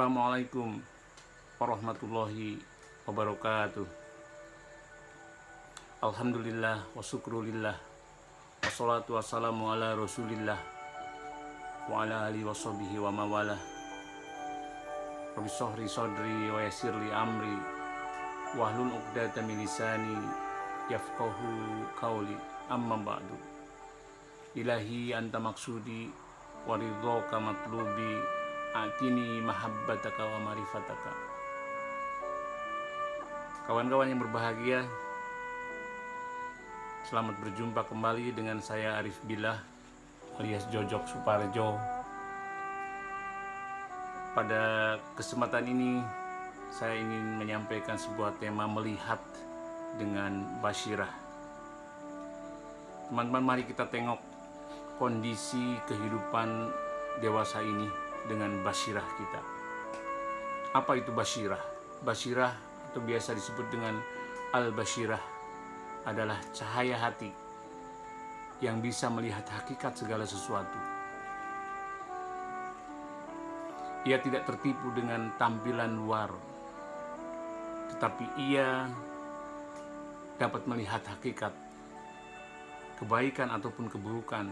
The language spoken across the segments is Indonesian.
Assalamualaikum warahmatullahi wabarakatuh. Alhamdulillah wa syukrulillah, wassalatu wassalamu ala rasulillah wa ala alihi wa sahbihi wa mawalah. Rabbi shrah sadri wa yassir li amri wahlul 'uqdatam min lisani yafqahu qawli, amma ba'du. Ilahi anta maksudi wa ridhaka matlubi, atini mahabbataka wa marifataka. Kawan-kawan yang berbahagia, selamat berjumpa kembali dengan saya Arif Billah alias Jojok Suparjo. Pada kesempatan ini saya ingin menyampaikan sebuah tema melihat dengan basyirah. Teman-teman, mari kita tengok kondisi kehidupan dewasa ini dengan basyirah kita. Apa itu basyirah? Basyirah atau biasa disebut dengan al-basyirah adalah cahaya hati yang bisa melihat hakikat segala sesuatu. Ia tidak tertipu dengan tampilan luar, tetapi ia dapat melihat hakikat kebaikan ataupun keburukan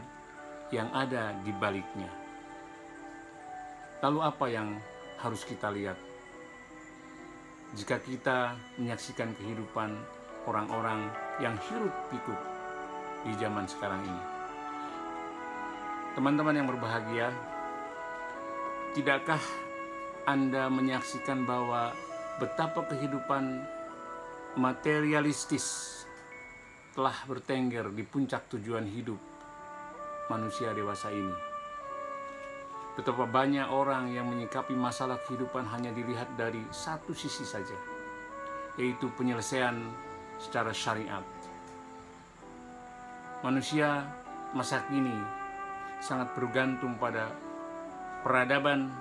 yang ada di baliknya. Lalu apa yang harus kita lihat jika kita menyaksikan kehidupan orang-orang yang hiruk pikuk di zaman sekarang ini? Teman-teman yang berbahagia, tidakkah Anda menyaksikan bahwa betapa kehidupan materialistis telah bertengger di puncak tujuan hidup manusia dewasa ini? Betapa banyak orang yang menyikapi masalah kehidupan hanya dilihat dari satu sisi saja, yaitu penyelesaian secara syariat. Manusia masa kini sangat bergantung pada peradaban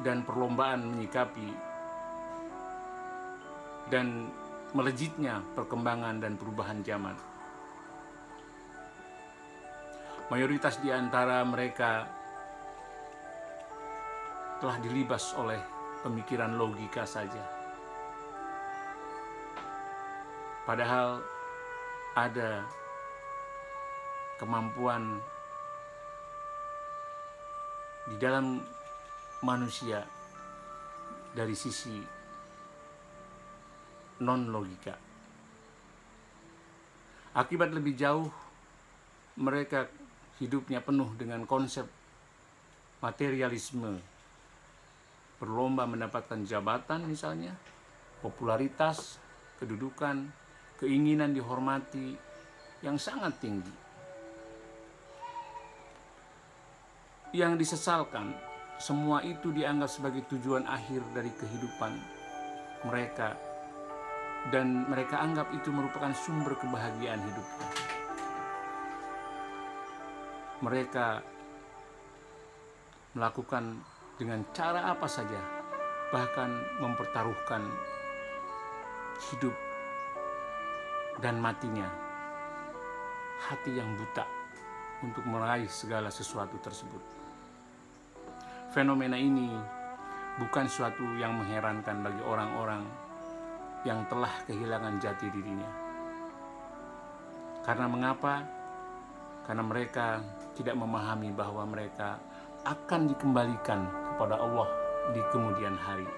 dan perlombaan menyikapi dan melejitnya perkembangan dan perubahan zaman. Mayoritas di antara mereka telah dilibas oleh pemikiran logika saja. Padahal ada kemampuan di dalam manusia dari sisi non-logika. Akibat lebih jauh, mereka hidupnya penuh dengan konsep materialisme, berlomba mendapatkan jabatan misalnya, popularitas, kedudukan, keinginan dihormati yang sangat tinggi. Yang disesalkan, semua itu dianggap sebagai tujuan akhir dari kehidupan mereka, dan mereka anggap itu merupakan sumber kebahagiaan hidupnya. Mereka melakukan dengan cara apa saja, bahkan mempertaruhkan hidup dan matinya hati yang buta untuk meraih segala sesuatu tersebut. Fenomena ini bukan suatu yang mengherankan bagi orang-orang yang telah kehilangan jati dirinya. Karena mengapa? Karena mereka tidak memahami bahwa mereka akan dikembalikan kepada Allah di kemudian hari.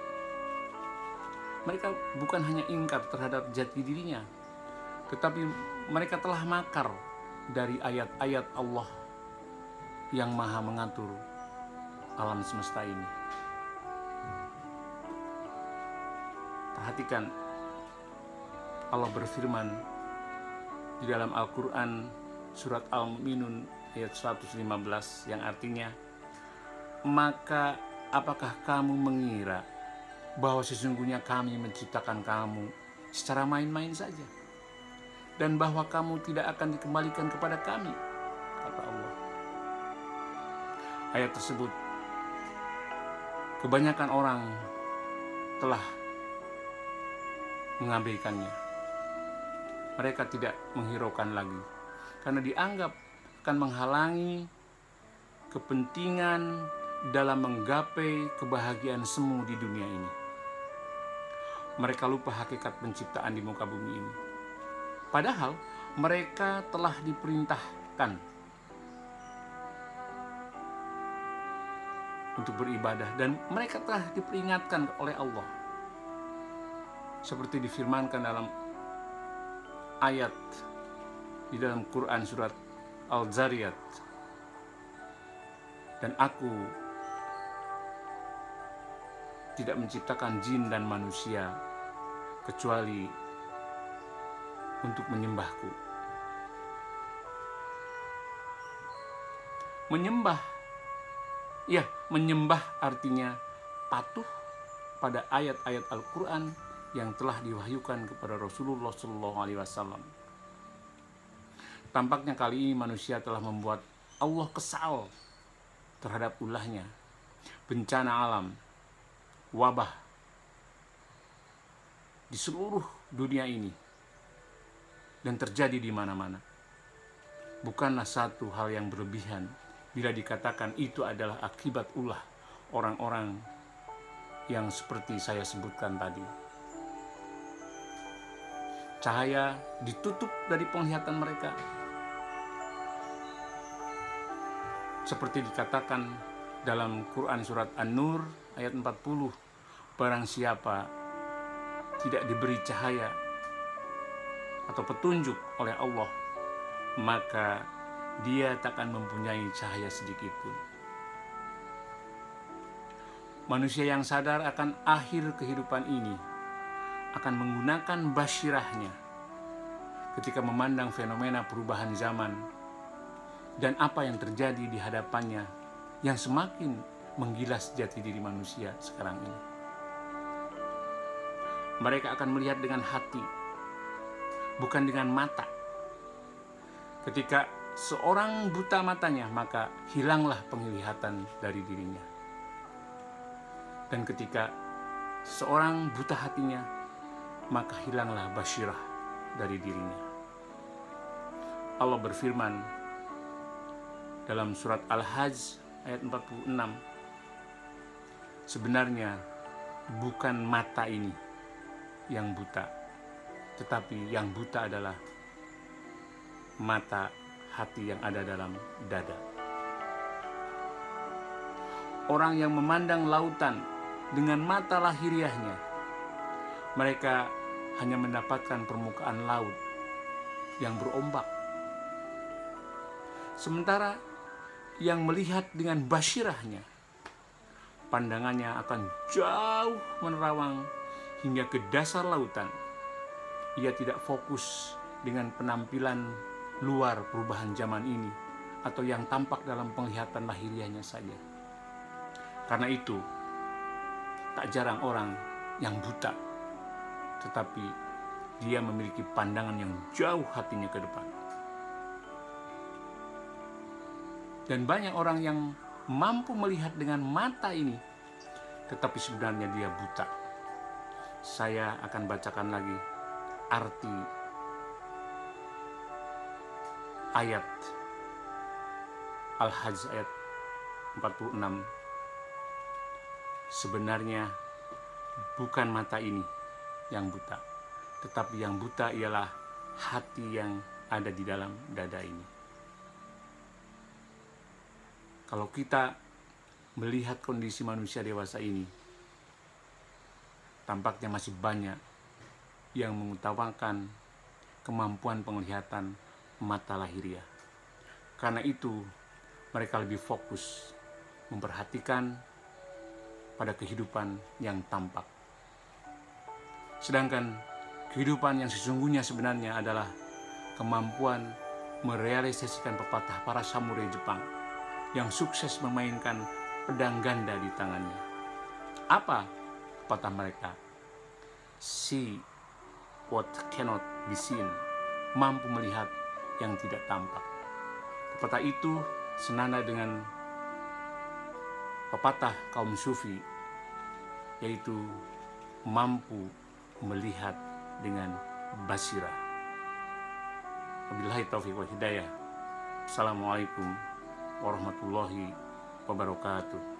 Mereka bukan hanya ingkar terhadap jati dirinya, tetapi mereka telah makar dari ayat-ayat Allah yang maha mengatur alam semesta ini. Perhatikan, Allah berfirman di dalam Al-Quran surat Al-Mu'minun ayat 115 yang artinya, maka apakah kamu mengira bahwa sesungguhnya kami menciptakan kamu secara main-main saja, dan bahwa kamu tidak akan dikembalikan kepada kami, kata Allah. Ayat tersebut kebanyakan orang telah mengabaikannya. Mereka tidak menghiraukan lagi karena dianggap akan menghalangi kepentingan dalam menggapai kebahagiaan semu di dunia ini. Mereka lupa hakikat penciptaan di muka bumi ini. Padahal mereka telah diperintahkan untuk beribadah dan mereka telah diperingatkan oleh Allah. Seperti difirmankan dalam ayat di dalam Quran surat Al-Zariyat. Dan aku tidak menciptakan jin dan manusia kecuali untuk menyembahku. Menyembah artinya patuh pada ayat-ayat Al-Quran yang telah diwahyukan kepada Rasulullah SAW. Tampaknya kali ini manusia telah membuat Allah kesal terhadap ulahnya. Bencana alam, wabah di seluruh dunia ini dan terjadi di mana-mana. Bukanlah satu hal yang berlebihan bila dikatakan itu adalah akibat ulah orang-orang yang seperti saya sebutkan tadi. Cahaya ditutup dari penglihatan mereka. Seperti dikatakan dalam Quran surat An-Nur ayat 40, barang siapa tidak diberi cahaya atau petunjuk oleh Allah, maka dia takkan mempunyai cahaya sedikit pun. Manusia yang sadar akan akhir kehidupan ini akan menggunakan basirahnya ketika memandang fenomena perubahan zaman dan apa yang terjadi di hadapannya yang semakin menggilas jati diri manusia sekarang ini. Mereka akan melihat dengan hati, bukan dengan mata. Ketika seorang buta matanya, maka hilanglah penglihatan dari dirinya. Dan ketika seorang buta hatinya, maka hilanglah basyirah dari dirinya. Allah berfirman dalam surat Al-Hajj ayat 46, sebenarnya bukan mata ini yang buta, tetapi yang buta adalah mata hati yang ada dalam dada. Orang yang memandang lautan dengan mata lahiriahnya, mereka hanya mendapatkan permukaan laut yang berombak. Sementara yang melihat dengan basirahnya, pandangannya akan jauh menerawang hingga ke dasar lautan. Ia tidak fokus dengan penampilan luar perubahan zaman ini atau yang tampak dalam penglihatan lahiriahnya saja. Karena itu, tak jarang orang yang buta, tetapi dia memiliki pandangan yang jauh hatinya ke depan. Dan banyak orang yang mampu melihat dengan mata ini, tetapi sebenarnya dia buta. Saya akan bacakan lagi arti ayat Al-Hajj ayat 46. Sebenarnya bukan mata ini yang buta, tetapi yang buta ialah hati yang ada di dalam dada ini. Kalau kita melihat kondisi manusia dewasa ini, tampaknya masih banyak yang mengutamakan kemampuan penglihatan mata lahiriah. Karena itu, mereka lebih fokus memperhatikan pada kehidupan yang tampak. Sedangkan kehidupan yang sesungguhnya sebenarnya adalah kemampuan merealisasikan pepatah para samurai Jepang yang sukses memainkan pedang ganda di tangannya. Apa pepatah mereka? See what cannot be seen. Mampu melihat yang tidak tampak. Pepatah itu senada dengan pepatah kaum sufi, yaitu mampu melihat dengan basirah. Wabillahi taufiq wal hidayah. Assalamualaikum warahmatullahi wabarakatuh.